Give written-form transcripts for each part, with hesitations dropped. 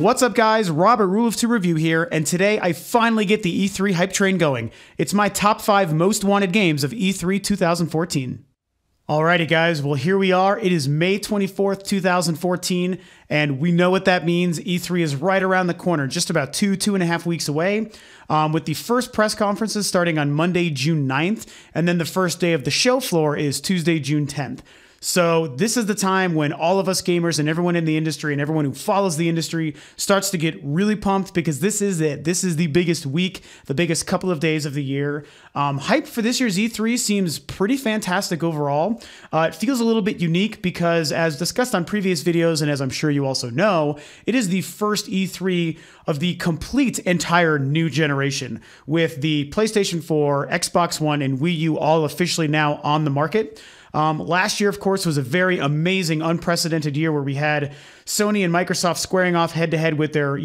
What's up, guys? Robert Rule of 2 Review here, and today I finally get the E3 hype train going. It's my top 5 most wanted games of E3 2014. Alrighty, guys, well, here we are. It is May 24th, 2014, and we know what that means. E3 is right around the corner, just about two and a half weeks away, with the first press conferences starting on Monday, June 9th, and then the first day of the show floor is Tuesday, June 10th. So this is the time when all of us gamers and everyone in the industry and everyone who follows the industry starts to get really pumped, because this is it. This is the biggest week, the biggest couple of days of the year. Hype for this year's E3 seems pretty fantastic overall. It feels a little bit unique because, as discussed on previous videos, and as I'm sure you also know, it is the first E3 of the complete entire new generation, with the PlayStation 4, Xbox One, and Wii U all officially now on the market. Last year, of course, was a very amazing, unprecedented year where we had Sony and Microsoft squaring off head-to-head with their,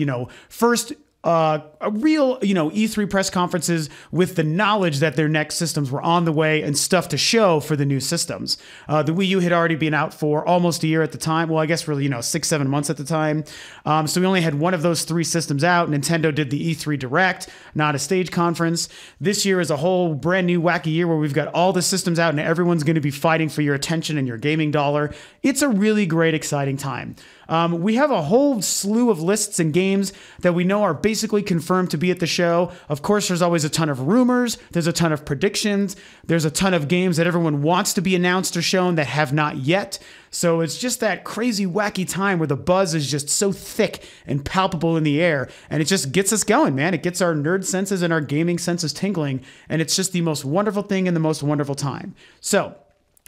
first a real, E3 press conferences, with the knowledge that their next systems were on the way and stuff to show for the new systems. The Wii U had already been out for almost a year at the time. Well, I guess really, 6-7 months at the time. So we only had one of those 3 systems out. Nintendo did the E3 Direct, not a stage conference. This year is a whole brand new wacky year where we've got all the systems out and everyone's going to be fighting for your attention and your gaming dollar. It's a really great, exciting time. We have a whole slew of lists and games that we know are basically confirmed to be at the show. Of course, there's always a ton of rumors. There's a ton of predictions. There's a ton of games that everyone wants to be announced or shown that have not yet. So it's just that crazy, wacky time where the buzz is just so thick and palpable in the air. And it just gets us going, man. It gets our nerd senses and our gaming senses tingling. And it's just the most wonderful thing and the most wonderful time. So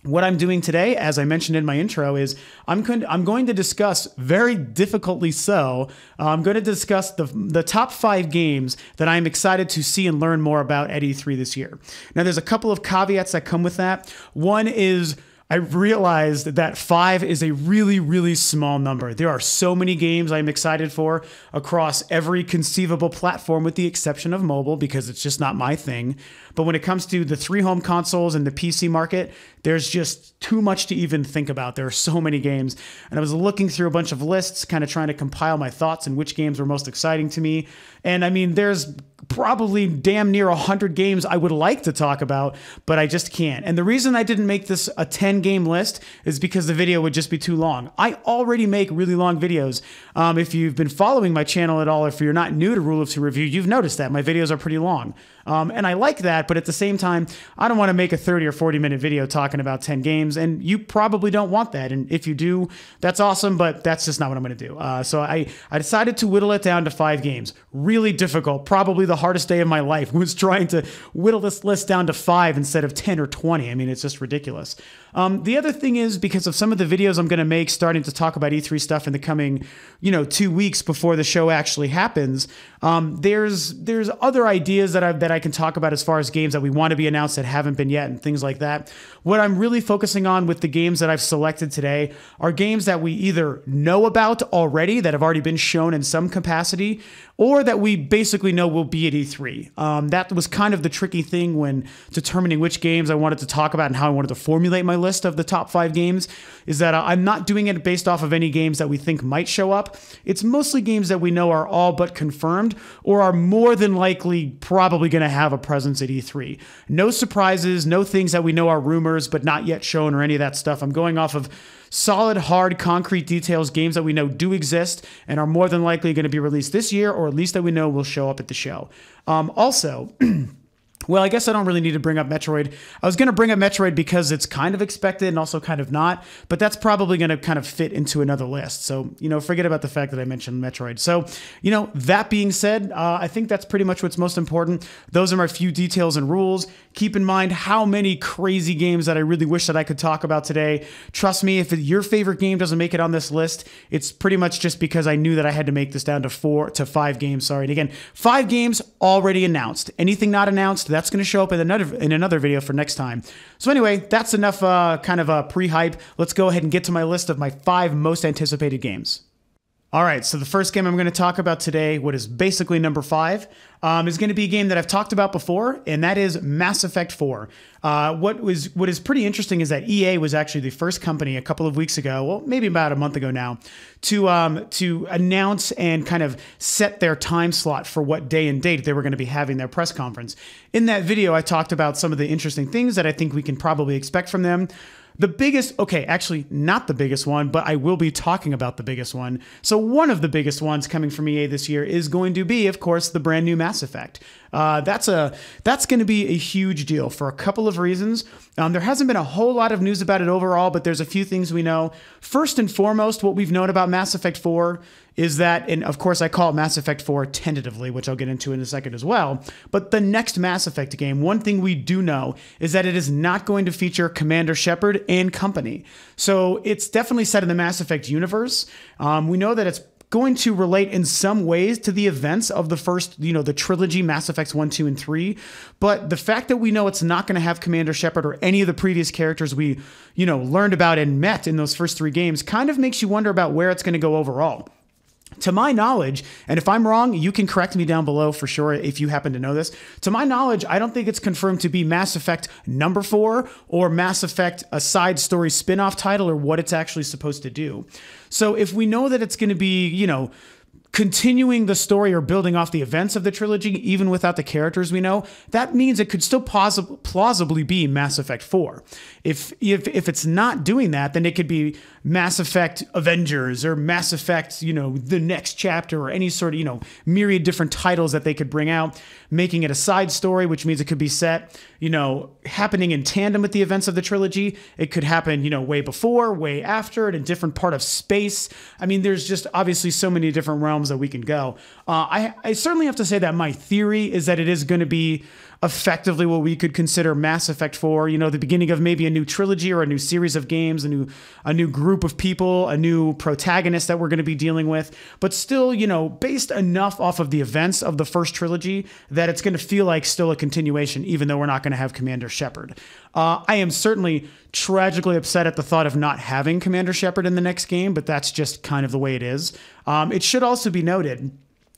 what I'm doing today, as I mentioned in my intro, is I'm going to discuss, very difficultly so, I'm going to discuss the top 5 games that I'm excited to see and learn more about at E3 this year. Now, there's a couple of caveats that come with that. One is, I realized that 5 is a really, really small number. There are so many games I'm excited for across every conceivable platform, with the exception of mobile, because it's just not my thing. But when it comes to the 3 home consoles and the PC market, there's just too much to even think about. There are so many games. And I was looking through a bunch of lists, kind of trying to compile my thoughts and which games were most exciting to me. And I mean, there's probably damn near 100 games I would like to talk about, but I just can't. And the reason I didn't make this a 10-game list is because the video would just be too long. I already make really long videos. If you've been following my channel at all, if you're not new to Rule of 2 Review, you've noticed that my videos are pretty long. And I like that, but at the same time, I don't want to make a 30 or 40-minute video talking about 10 games, and you probably don't want that. And if you do, that's awesome, but that's just not what I'm going to do. So I decided to whittle it down to 5 games. Really difficult. Probably the hardest day of my life was trying to whittle this list down to 5 instead of 10 or 20. I mean, it's just ridiculous. The other thing is, because of some of the videos I'm going to make starting to talk about E3 stuff in the coming, 2 weeks before the show actually happens, there's other ideas that I can talk about as far as games that we want to be announced that haven't been yet and things like that. What I'm really focusing on with the games that I've selected today are games that we either know about already, that have already been shown in some capacity, or that we basically know will be at E3. That was kind of the tricky thing when determining which games I wanted to talk about and how I wanted to formulate my list of the top 5 games, is that I'm not doing it based off of any games that we think might show up. It's mostly games that we know are all but confirmed or are more than likely probably going to have a presence at E3. No surprises, no things that we know are rumors but not yet shown or any of that stuff. I'm going off of solid, hard, concrete details, games that we know do exist and are more than likely going to be released this year, or at least that we know will show up at the show. Also, well, I guess I don't really need to bring up Metroid. I was going to bring up Metroid because it's kind of expected and also kind of not, but that's probably going to kind of fit into another list. So, forget about the fact that I mentioned Metroid. So, that being said, I think that's pretty much what's most important. Those are my few details and rules. Keep in mind how many crazy games that I really wish that I could talk about today. Trust me, if your favorite game doesn't make it on this list, it's pretty much just because I knew that I had to make this down to 5 games. Sorry. And again, 5 games already announced. Anything not announced, that's going to show up in another video for next time. So anyway, that's enough kind of pre-hype. Let's go ahead and get to my list of my 5 most anticipated games. All right, so the first game I'm going to talk about today, what is basically number 5, is going to be a game that I've talked about before, and that is Mass Effect 4. What is pretty interesting is that EA was actually the first company a couple of weeks ago, well, maybe about a month ago now, to announce and kind of set their time slot for what day and date they were going to be having their press conference. In that video, I talked about some of the interesting things that I think we can probably expect from them. The biggest, okay, actually not the biggest one, but I will be talking about the biggest one. So one of the biggest ones coming from EA this year is going to be, of course, the brand new Mass Effect. That's going to be a huge deal for a couple of reasons. There hasn't been a whole lot of news about it overall, but there's a few things we know. First and foremost, what we've known about Mass Effect 4 is that, and of course I call it Mass Effect 4 tentatively, which I'll get into in a second as well, but the next Mass Effect game, one thing we do know is that it is not going to feature Commander Shepard and company. So it's definitely set in the Mass Effect universe. We know that it's going to relate in some ways to the events of the first, the trilogy, Mass Effects 1, 2, and 3. But the fact that we know it's not going to have Commander Shepard or any of the previous characters we, learned about and met in those first 3 games kind of makes you wonder about where it's going to go overall. To my knowledge, and if I'm wrong, you can correct me down below for sure if you happen to know this. To my knowledge, I don't think it's confirmed to be Mass Effect number 4 or Mass Effect a side story spin-off title or what it's actually supposed to do. So if we know that it's going to be, continuing the story or building off the events of the trilogy, even without the characters we know, that means it could still plausibly be Mass Effect 4. If it's not doing that, then it could be Mass Effect Avengers or Mass Effect, the next chapter or any sort of, myriad different titles that they could bring out, making it a side story, which means it could be set, happening in tandem with the events of the trilogy. It could happen, way before, way after, in a different part of space. I mean, there's just obviously so many different realms that we can go. I certainly have to say that my theory is that it is going to be effectively what we could consider Mass Effect 4, the beginning of maybe a new trilogy or a new series of games, a new group of people, a new protagonist that we're going to be dealing with, but still, based enough off of the events of the first trilogy that it's going to feel like still a continuation, even though we're not going to have Commander Shepard. I am certainly tragically upset at the thought of not having Commander Shepard in the next game, but that's just kind of the way it is. It should also be noted,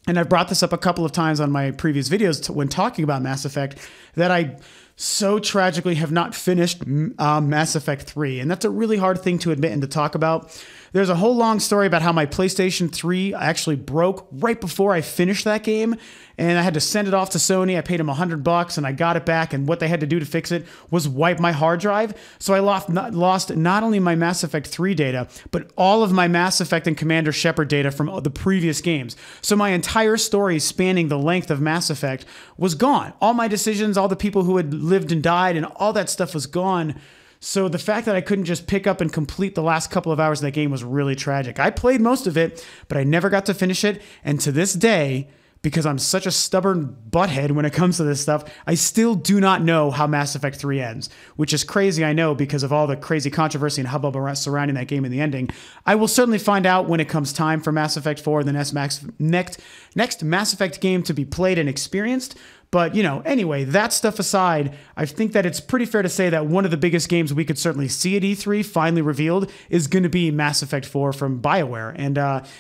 and I've brought this up a couple of times on my previous videos when talking about Mass Effect, that I so tragically have not finished Mass Effect 3. And that's a really hard thing to admit and to talk about. There's a whole long story about how my PlayStation 3 actually broke right before I finished that game. And I had to send it off to Sony. I paid them $100 and I got it back. And what they had to do to fix it was wipe my hard drive. So I lost not only my Mass Effect 3 data, but all of my Mass Effect and Commander Shepard data from the previous games. So my entire story spanning the length of Mass Effect was gone. All my decisions, all the people who had lived and died, and all that stuff was gone. So the fact that I couldn't just pick up and complete the last couple of hours of that game was really tragic. I played most of it, but I never got to finish it. And to this day, because I'm such a stubborn butthead when it comes to this stuff, I still do not know how Mass Effect 3 ends, which is crazy, I know, because of all the crazy controversy and hubbub surrounding that game and the ending. I will certainly find out when it comes time for Mass Effect 4, the next Mass Effect game to be played and experienced. But, anyway, that stuff aside, I think that it's pretty fair to say that one of the biggest games we could certainly see at E3 finally revealed is going to be Mass Effect 4 from BioWare. And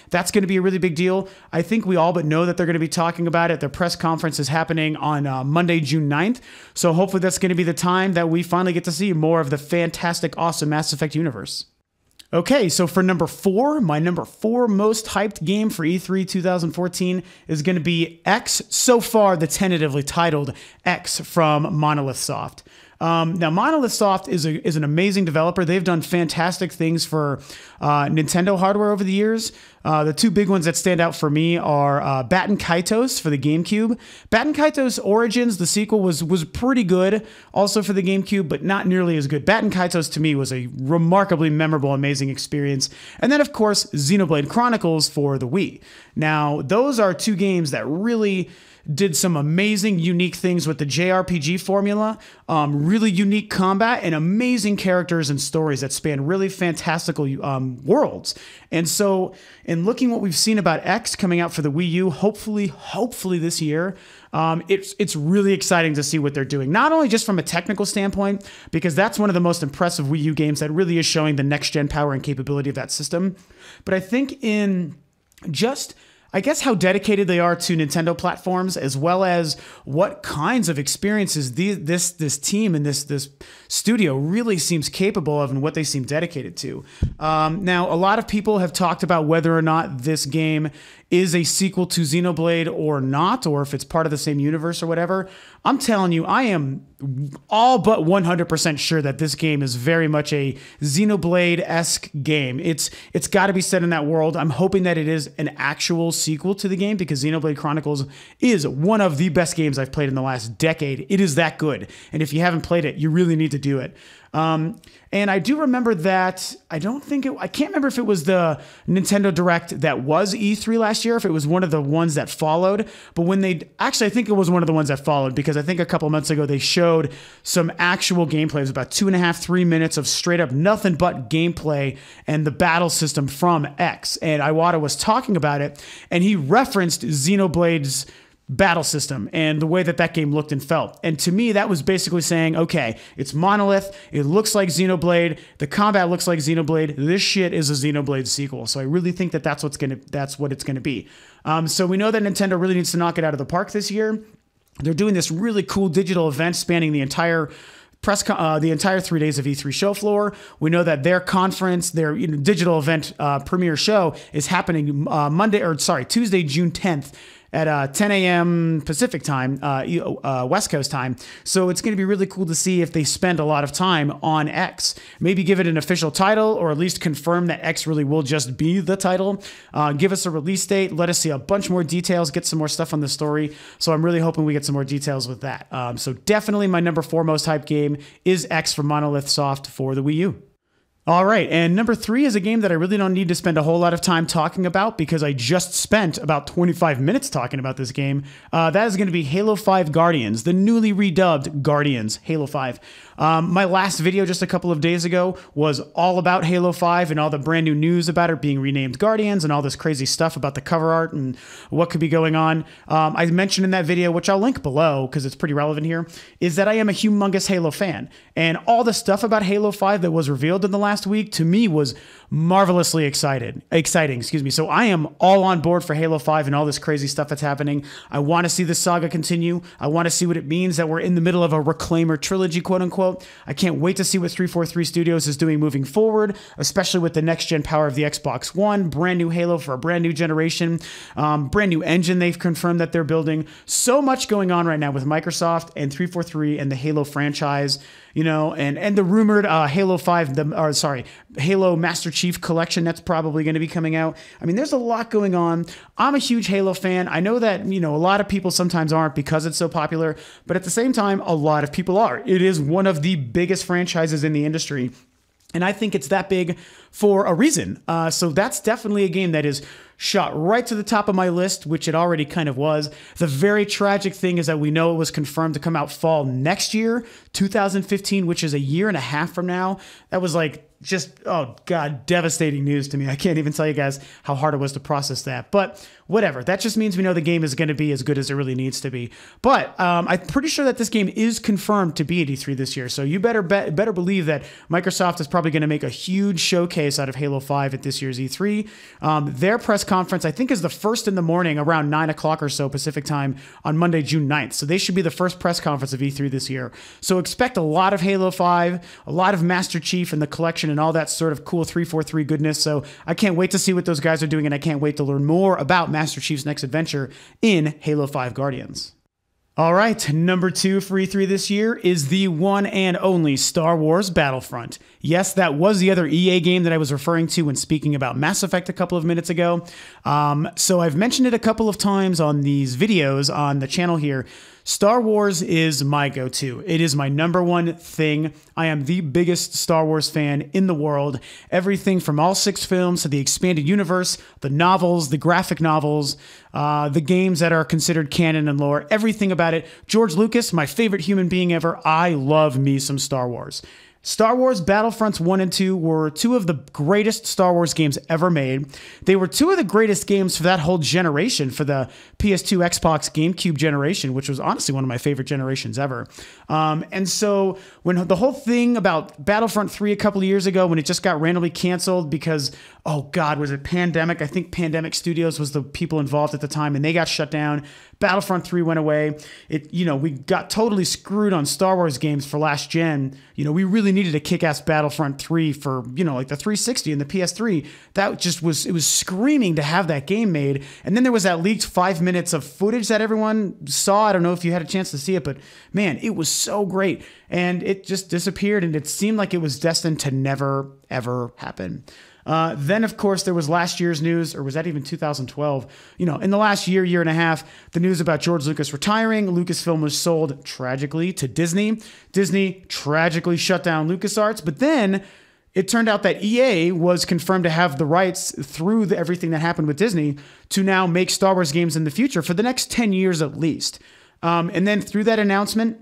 that's going to be a really big deal. I think we all but know that they're going to be talking about it. Their press conference is happening on Monday, June 9th. So hopefully that's going to be the time that we finally get to see more of the fantastic, awesome Mass Effect universe. Okay, so for number 4, my number 4 most hyped game for E3 2014 is going to be X, so far the tentatively titled X from Monolith Soft. Now, Monolith Soft is an amazing developer. They've done fantastic things for Nintendo hardware over the years. The two big ones that stand out for me are Baten Kaitos for the GameCube. Baten Kaitos Origins, the sequel, was pretty good also for the GameCube, but not nearly as good. Baten Kaitos to me was a remarkably memorable, amazing experience. And then, of course, Xenoblade Chronicles for the Wii. Now, those are two games that really did some amazing, unique things with the JRPG formula, really unique combat, and amazing characters and stories that span really fantastical worlds. And so, in looking what we've seen about X coming out for the Wii U, hopefully this year, it's really exciting to see what they're doing. Not only just from a technical standpoint, because that's one of the most impressive Wii U games that really is showing the next-gen power and capability of that system, but I think in just, I guess, how dedicated they are to Nintendo platforms, as well as what kinds of experiences this team and this studio really seems capable of, and what they seem dedicated to. Now, a lot of people have talked about whether or not this game is a sequel to Xenoblade or not, or if it's part of the same universe or whatever. I'm telling you, I am all but 100% sure that this game is very much a Xenoblade-esque game. It's got to be set in that world. I'm hoping that it is an actual sequel to the game, because Xenoblade Chronicles is one of the best games I've played in the last decade. It is that good. And if you haven't played it, you really need to do it. And I do remember that, I can't remember if it was the Nintendo Direct that was E3 last year, if it was one of the ones that followed, but I think it was one of the ones that followed, because I think a couple months ago they showed some actual gameplay. It was about 2.5, 3 minutes of straight up nothing but gameplay and the battle system from X. And Iwata was talking about it, and he referenced Xenoblade's battle system and the way that game looked and felt. And to me, that was basically saying, okay, it's Monolith, it looks like Xenoblade, the combat looks like Xenoblade, this shit is a Xenoblade sequel. So I really think that that's what it's gonna be. So we know that Nintendo really needs to knock it out of the park this year. They're doing this really cool digital event spanning the entire 3 days of E3 show floor. We know that their conference, their digital event premiere show is happening Tuesday, June 10th at 10 a.m. Pacific time, West Coast time. So it's going to be really cool to see if they spend a lot of time on X. Maybe give it an official title, or at least confirm that X really will just be the title. Give us a release date. Let us see a bunch more details, get some more stuff on the story. So I'm really hoping we get some more details with that. So definitely my number 4 most hyped game is X from Monolith Soft for the Wii U. All right, and number 3 is a game that I really don't need to spend a whole lot of time talking about, because I just spent about 25 minutes talking about this game. That is going to be Halo 5 Guardians, the newly redubbed Guardians, Halo 5. My last video just a couple of days ago was all about Halo 5 and all the brand new news about it being renamed Guardians and all this crazy stuff about the cover art and what could be going on. I mentioned in that video, which I'll link below because it's pretty relevant here, is that I am a humongous Halo fan. And all the stuff about Halo 5 that was revealed in the last week, to me, was marvelously exciting. So I am all on board for Halo 5 and all this crazy stuff that's happening. I want to see this saga continue. I want to see what it means that we're in the middle of a Reclaimer trilogy, quote unquote. I can't wait to see what 343 Studios is doing moving forward, especially with the next-gen power of the Xbox One, brand new Halo for a brand new generation, brand new engine they've confirmed that they're building. So much going on right now with Microsoft and 343 and the Halo franchise. And the rumored Halo Master Chief collection that's probably going to be coming out. I mean, there's a lot going on. I'm a huge Halo fan. I know that, a lot of people sometimes aren't because it's so popular, but at the same time, a lot of people are. It is one of the biggest franchises in the industry. And I think it's that big for a reason. So that's definitely a game that is shot right to the top of my list, which it already kind of was. The very tragic thing is that we know it was confirmed to come out fall next year, 2015, which is a year and a half from now. That was just, oh God, devastating news to me. I can't even tell you guys how hard it was to process that. But whatever. That just means we know the game is going to be as good as it really needs to be. But I'm pretty sure that this game is confirmed to be at E3 this year. So you better believe that Microsoft is probably going to make a huge showcase out of Halo 5 at this year's E3. Their press conference, I think, is the first in the morning around 9 o'clock or so Pacific time on Monday, June 9th. So they should be the first press conference of E3 this year. So expect a lot of Halo 5, a lot of Master Chief and the collection and all that sort of cool 343 goodness. So I can't wait to see what those guys are doing, and I can't wait to learn more about Master Chief's next adventure in Halo 5 Guardians. All right, number 2 for E3 this year is the one and only Star Wars Battlefront. Yes, that was the other EA game that I was referring to when speaking about Mass Effect a couple of minutes ago. So I've mentioned it a couple of times on these videos on the channel here. Star Wars is my go-to. It is my number one thing. I am the biggest Star Wars fan in the world. Everything from all 6 films to the expanded universe, the novels, the graphic novels, the games that are considered canon and lore, everything about it. George Lucas, my favorite human being ever. I love me some Star Wars. Star Wars Battlefronts 1 and 2 were two of the greatest Star Wars games ever made. They were two of the greatest games for that whole generation, for the PS2, Xbox, GameCube generation, which was honestly one of my favorite generations ever. And so when the whole thing about Battlefront 3 a couple of years ago, when it just got randomly canceled because, oh God, was it pandemic? I think Pandemic Studios was the people involved at the time, and they got shut down. Battlefront 3 went away. We got totally screwed on Star Wars games for last gen. We really needed a kick-ass Battlefront 3 for, like the 360 and the PS3. That just it was screaming to have that game made. And then there was that leaked 5 minutes of footage that everyone saw. I don't know if you had a chance to see it, but man, it was so great. And it just disappeared, and it seemed like it was destined to never, ever happen. Then, of course, there was last year's news, or was that even 2012? In the last year and a half, the news about George Lucas retiring. Lucasfilm was sold tragically to Disney. Disney tragically shut down LucasArts, but then it turned out that EA was confirmed to have the rights through everything that happened with Disney to now make Star Wars games in the future for the next 10 years at least. And then through that announcement,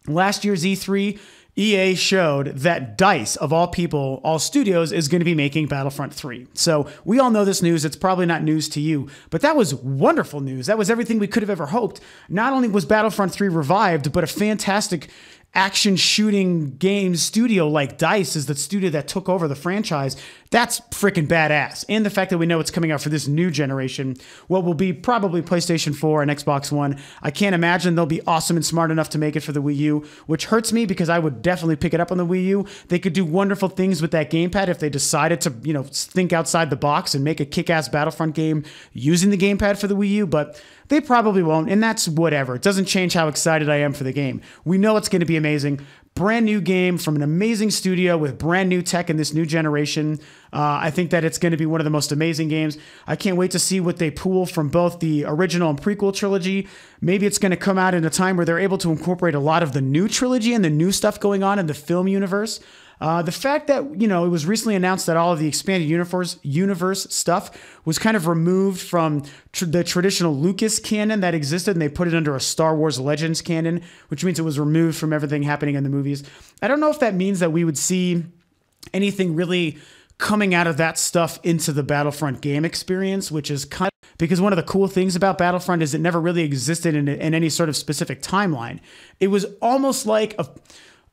last year's E3, EA showed that DICE, of all people, all studios, is going to be making Battlefront 3. So we all know this news. It's probably not news to you, but that was wonderful news. That was everything we could have ever hoped. Not only was Battlefront 3 revived, but a fantastic action shooting game studio like DICE is the studio that took over the franchise. That's freaking badass. And the fact that we know it's coming out for this new generation, what will be probably PlayStation 4 and Xbox One. I can't imagine they'll be awesome and smart enough to make it for the Wii U, which hurts me because I would definitely pick it up on the Wii U. They could do wonderful things with that gamepad if they decided to, think outside the box and make a kick-ass Battlefront game using the gamepad for the Wii U, but they probably won't, and that's whatever. It doesn't change how excited I am for the game. We know it's going to be amazing. Brand new game from an amazing studio with brand new tech in this new generation. I think that it's going to be one of the most amazing games. I can't wait to see what they pull from both the original and prequel trilogy. Maybe it's going to come out in a time where they're able to incorporate a lot of the new trilogy and the new stuff going on in the film universe. The fact that, it was recently announced that all of the expanded universe stuff was kind of removed from the traditional Lucas canon that existed, and they put it under a Star Wars Legends canon, which means it was removed from everything happening in the movies. I don't know if that means that we would see anything really coming out of that stuff into the Battlefront game experience, which is kind of because one of the cool things about Battlefront is it never really existed in any sort of specific timeline. It was almost like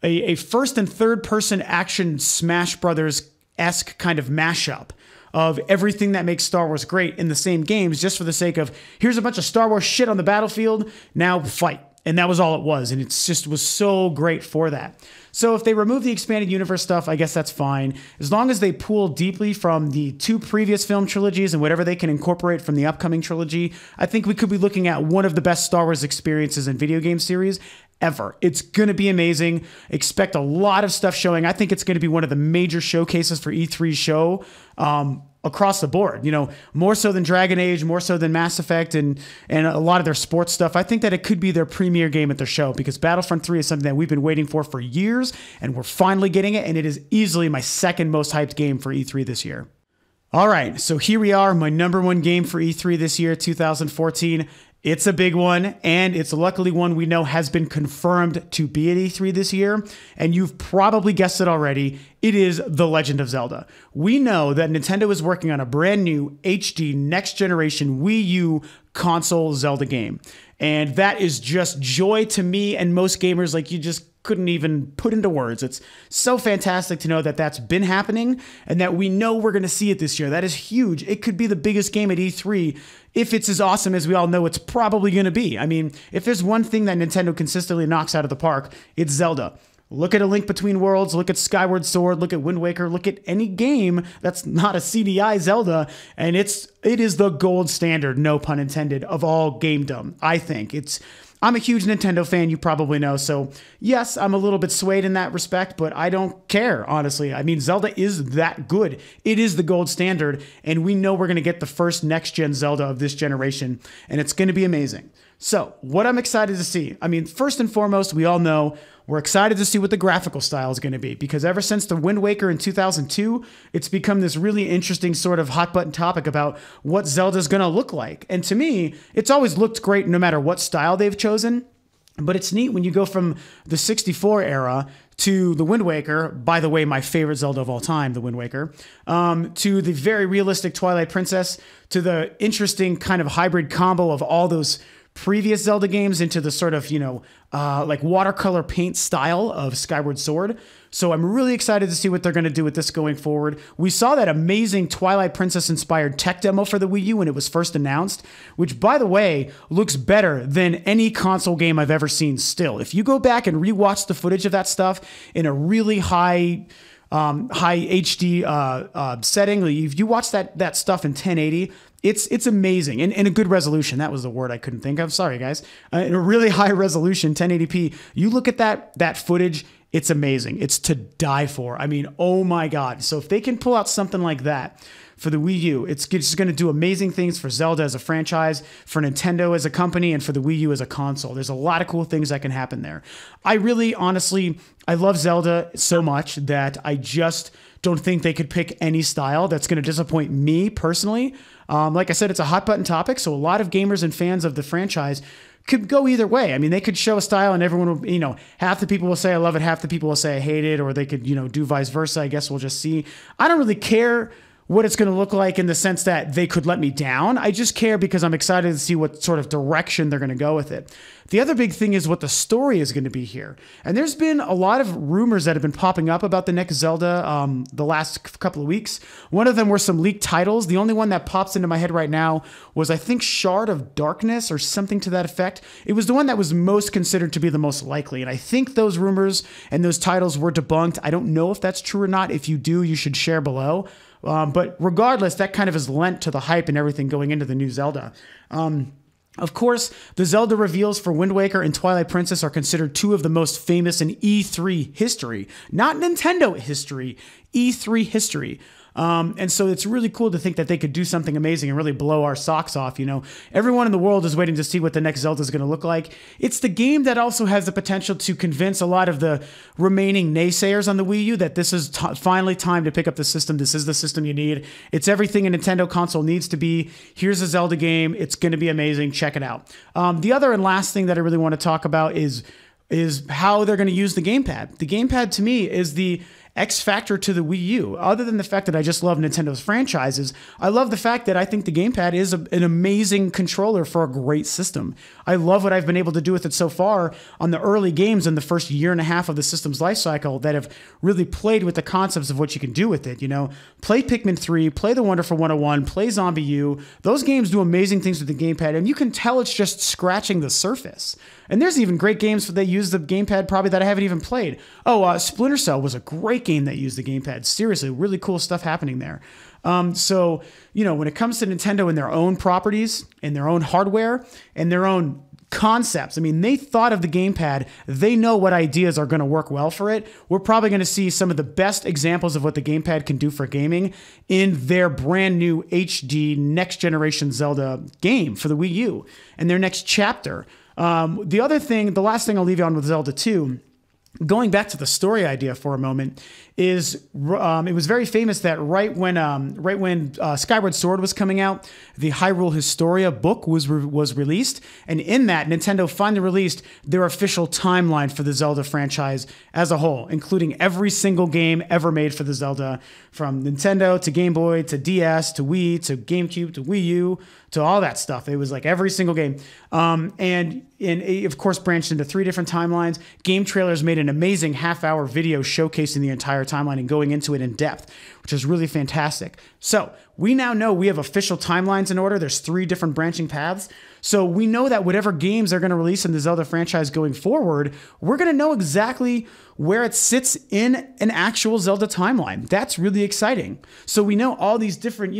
a first and third person action Smash Brothers-esque kind of mashup of everything that makes Star Wars great in the same games, just for the sake of, here's a bunch of Star Wars shit on the battlefield, now fight. And that was all it was. And it just was so great for that. So if they remove the expanded universe stuff, I guess that's fine. As long as they pull deeply from the two previous film trilogies and whatever they can incorporate from the upcoming trilogy, I think we could be looking at one of the best Star Wars experiences in video game series ever. It's going to be amazing. Expect a lot of stuff showing. I think it's going to be one of the major showcases for E3's show across the board, more so than Dragon Age, more so than Mass Effect and a lot of their sports stuff. I think that it could be their premier game at their show because Battlefront 3 is something that we've been waiting for years, and we're finally getting it, and it is easily my second most hyped game for E3 this year. All right, so here we are, my number one game for E3 this year, 2014. It's a big one, and it's luckily one we know has been confirmed to be at E3 this year, and you've probably guessed it already. It is The Legend of Zelda. We know that Nintendo is working on a brand new HD next generation Wii U console Zelda game, and that is just joy to me and most gamers. Like, you just couldn't even put into words. It's so fantastic to know that that's been happening and that we know we're going to see it this year. That is huge. It could be the biggest game at E3 if it's as awesome as we all know it's probably going to be. I mean, if there's one thing that Nintendo consistently knocks out of the park, it's Zelda. Look at A Link Between Worlds, look at Skyward Sword, look at Wind Waker, look at any game that's not a CDI Zelda, and it is the gold standard, no pun intended, of all gamedom, I think. I'm a huge Nintendo fan, you probably know, so yes, I'm a little bit swayed in that respect, but I don't care, honestly. I mean, Zelda is that good. It is the gold standard, and we know we're going to get the first next-gen Zelda of this generation, and it's going to be amazing. So, what I'm excited to see, I mean, first and foremost, we all know we're excited to see what the graphical style is going to be, because ever since the Wind Waker in 2002, it's become this really interesting sort of hot button topic about what Zelda's going to look like. And to me, it's always looked great no matter what style they've chosen. But it's neat when you go from the 64 era to the Wind Waker, by the way, my favorite Zelda of all time, the Wind Waker, to the very realistic Twilight Princess, to the interesting kind of hybrid combo of all those previous Zelda games into the sort of, like watercolor paint style of Skyward Sword. So I'm really excited to see what they're going to do with this going forward. We saw that amazing Twilight Princess inspired tech demo for the Wii U when it was first announced, which, by the way, looks better than any console game I've ever seen still. If you go back and rewatch the footage of that stuff in a really high HD setting, if you watch that stuff in 1080, it's amazing, and in a good resolution. That was the word I couldn't think of. Sorry, guys. In a really high resolution, 1080p. You look at that footage, it's amazing. It's to die for. I mean, oh my God. So if they can pull out something like that for the Wii U, it's just going to do amazing things for Zelda as a franchise, for Nintendo as a company, and for the Wii U as a console. There's a lot of cool things that can happen there. I really, honestly, I love Zelda so much that I just don't think they could pick any style that's going to disappoint me personally. Like I said, it's a hot button topic, so a lot of gamers and fans of the franchise could go either way. I mean, they could show a style and everyone will, half the people will say I love it, half the people will say I hate it, or they could, do vice versa. I guess we'll just see. I don't really care what it's going to look like in the sense that they could let me down. I just care because I'm excited to see what sort of direction they're going to go with it. The other big thing is what the story is going to be here. And there's been a lot of rumors that have been popping up about the next Zelda the last couple of weeks. One of them were some leaked titles. The only one that pops into my head right now was, I think, Shard of Darkness or something to that effect. It was the one that was most considered to be the most likely. And I think those rumors and those titles were debunked. I don't know if that's true or not. If you do, you should share below. But regardless, that kind of is lent to the hype and everything going into the new Zelda. Of course, the Zelda reveals for Wind Waker and Twilight Princess are considered two of the most famous in E3 history. Not Nintendo history, E3 history. And so it's really cool to think that they could do something amazing and really blow our socks off. Everyone in the world is waiting to see what the next Zelda is going to look like. It's the game that also has the potential to convince a lot of the remaining naysayers on the Wii U that this is finally time to pick up the system. This is the system you need. It's everything a Nintendo console needs to be. Here's a Zelda game. It's going to be amazing. Check it out. The other and last thing that I really want to talk about is how they're going to use the gamepad. The gamepad, to me, is the X factor to the Wii U. Other than the fact that I just love Nintendo's franchises, I love the fact that I think the gamepad is an amazing controller for a great system. I love what I've been able to do with it so far on the early games in the first year and a half of the system's life cycle that have really played with the concepts of what you can do with it. Play Pikmin 3, play The Wonderful 101, play Zombie U. Those games do amazing things with the gamepad, and you can tell it's just scratching the surface. And there's even great games that use the gamepad probably that I haven't even played. Splinter Cell was a great game that used the gamepad. Seriously, really cool stuff happening there. So, when it comes to Nintendo and their own properties and their own hardware and their own concepts, they thought of the gamepad. They know what ideas are going to work well for it. We're probably going to see some of the best examples of what the gamepad can do for gaming in their brand new HD next generation Zelda game for the Wii U and their next chapter. The last thing I'll leave you on with Zelda 2, going back to the story idea for a moment, is it was very famous that right when Skyward Sword was coming out, the Hyrule Historia book was released, and in that, Nintendo finally released their official timeline for the Zelda franchise as a whole, including every single game ever made for the Zelda, from Nintendo to Game Boy to DS to Wii to GameCube to Wii U to all that stuff. It was like every single game. And of course, branched into 3 different timelines. Game Trailers made an amazing half-hour video showcasing the entire timeline and going into it in depth, which is really fantastic. So we now know we have official timelines in order. There's 3 different branching paths. So we know that whatever games they're going to release in the Zelda franchise going forward, we're going to know exactly where it sits in an actual Zelda timeline. That's really exciting. So we know all these different,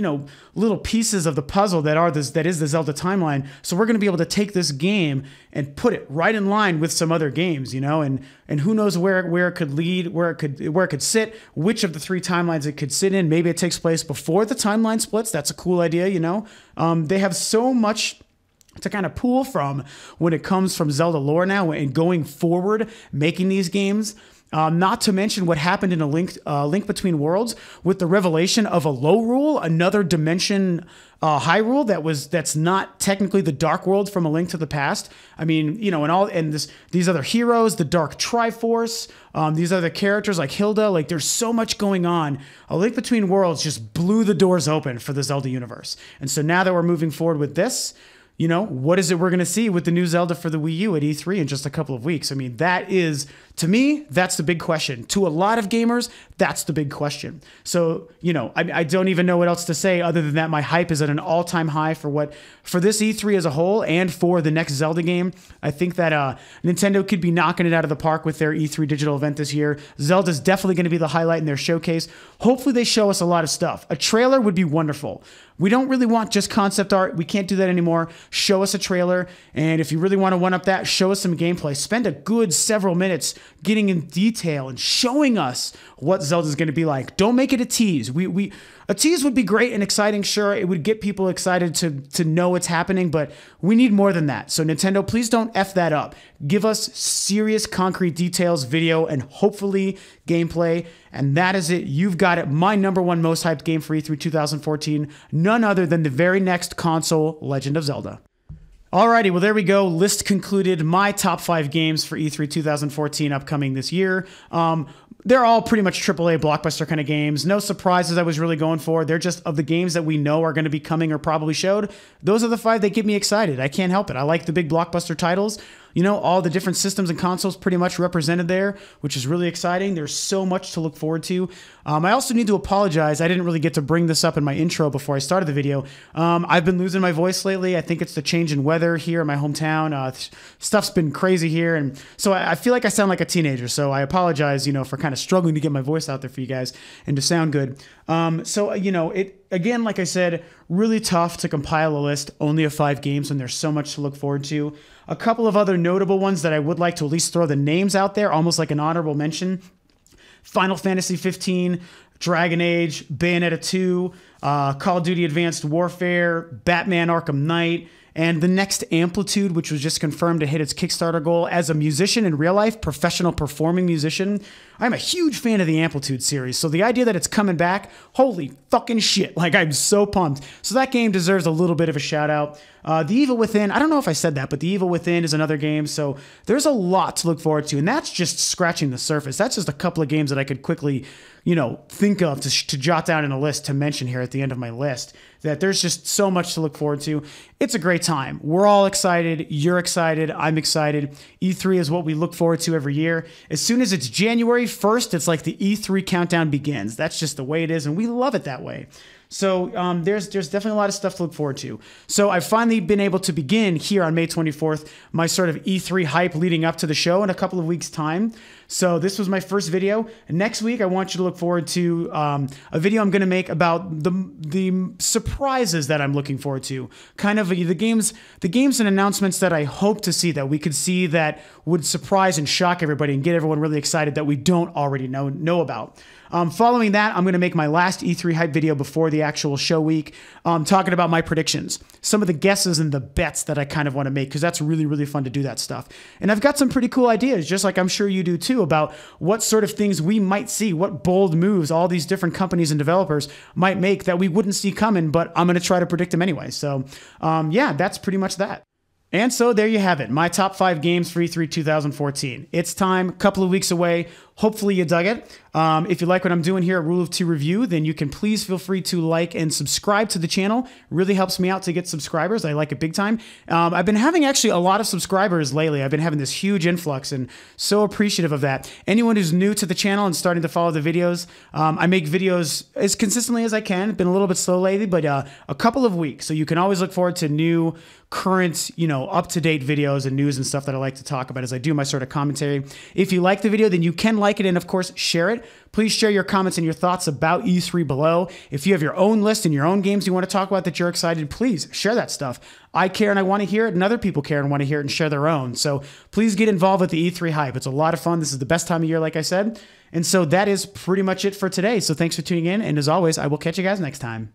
little pieces of the puzzle that is the Zelda timeline. So we're going to be able to take this game and put it right in line with some other games, and who knows where it could lead, where it could sit, which of the 3 timelines it could sit in. Maybe it takes place before the timeline splits. That's a cool idea, They have so much to kind of pull from when it comes from Zelda lore now and going forward, making these games. Not to mention what happened in a Link Between Worlds with the revelation of a low rule, another dimension high rule that's not technically the Dark World from A Link to the Past. I mean, you know, these other heroes, the Dark Triforce, these other characters like Hilda, like there's so much going on. A Link Between Worlds just blew the doors open for the Zelda universe. And so now that we're moving forward with this, you know, what is it we're going to see with the new Zelda for the Wii U at E3 in just a couple of weeks? I mean, that is, to me, that's the big question. To a lot of gamers, that's the big question. So, you know, I don't even know what else to say other than that my hype is at an all-time high for this E3 as a whole and for the next Zelda game. I think that Nintendo could be knocking it out of the park with their E3 digital event this year. Zelda's definitely going to be the highlight in their showcase. Hopefully they show us a lot of stuff. A trailer would be wonderful. We don't really want just concept art. We can't do that anymore. Show us a trailer. And if you really want to one-up that, show us some gameplay. Spend a good several minutes getting in detail and showing us what Zelda's going to be like. Don't make it a tease. A tease would be great and exciting. Sure, it would get people excited to know what's happening, but we need more than that. So Nintendo, please don't F that up. Give us serious, concrete details, video, and hopefully gameplay. And that is it. You've got it. My #1 most hyped game for E3 2014. None other than the very next console, Legend of Zelda. Alrighty, well, there we go. List concluded. My top 5 games for E3 2014 upcoming this year. They're all pretty much AAA blockbuster kind of games. No surprises I was really going for. They're just of the games that we know are going to be coming or probably showed. Those are the 5 that get me excited. I can't help it. I like the big blockbuster titles. You know, all the different systems and consoles pretty much represented there, which is really exciting. There's so much to look forward to. I also need to apologize. I didn't really get to bring this up in my intro before I started the video. I've been losing my voice lately. I think it's the change in weather here in my hometown. Stuff's been crazy here. And so I feel like I sound like a teenager. So I apologize, you know, for kind of struggling to get my voice out there for you guys and to sound good. So, you know, again, like I said, really tough to compile a list only of 5 games when there's so much to look forward to. A couple of other notable ones that I would like to at least throw the names out there, almost like an honorable mention. Final Fantasy 15, Dragon Age, Bayonetta 2, Call of Duty Advanced Warfare, Batman Arkham Knight, and the next Amplitude, which was just confirmed to hit its Kickstarter goal. As a musician in real life, professional performing musician, I'm a huge fan of the Amplitude series. So the idea that it's coming back, holy fucking shit. Like, I'm so pumped. So that game deserves a little bit of a shout out. The Evil Within, I don't know if I said that, but The Evil Within is another game. So there's a lot to look forward to. And that's just scratching the surface. That's just a couple of games that I could quickly, you know, think of to jot down in a list to mention here at the end of my list. That there's just so much to look forward to. It's a great time. We're all excited. You're excited. I'm excited. E3 is what we look forward to every year. As soon as it's January 1st, it's like the E3 countdown begins. That's just the way it is, and we love it that way. So there's definitely a lot of stuff to look forward to. So I've finally been able to begin here on May 24th my sort of E3 hype leading up to the show in a couple of weeks' time. So this was my first video. Next week, I want you to look forward to a video I'm going to make about the surprises that I'm looking forward to. Kind of the games and announcements that I hope to see, that we could see that would surprise and shock everybody and get everyone really excited that we don't already know about. Following that, I'm going to make my last E3 hype video before the actual show week, talking about my predictions, some of the guesses and the bets that I kind of want to make, because that's really, really fun to do that stuff. And I've got some pretty cool ideas, just like I'm sure you do too, about what sort of things we might see, what bold moves all these different companies and developers might make that we wouldn't see coming, but I'm going to try to predict them anyway. So yeah, that's pretty much that. And so there you have it, my top 5 games for E3 2014. It's time, a couple of weeks away. Hopefully you dug it. If you like what I'm doing here at Rule of 2 Review, then you can please feel free to like and subscribe to the channel. It really helps me out to get subscribers. I like it big time. I've been having actually a lot of subscribers lately. I've been having this huge influx and so appreciative of that. Anyone who's new to the channel and starting to follow the videos, I make videos as consistently as I can. Been a little bit slow lately, but a couple of weeks. So you can always look forward to new, current, you know, up-to-date videos and news and stuff that I like to talk about as I do my sort of commentary. If you like the video, then you can like it and, of course, share it. Please share your comments and your thoughts about E3 below. If you have your own list and your own games you want to talk about that you're excited, please share that stuff. I care and I want to hear it, and other people care and want to hear it and share their own. So please get involved with the E3 hype. It's a lot of fun. This is the best time of year, like I said. And so that is pretty much it for today. So thanks for tuning in. And as always, I will catch you guys next time.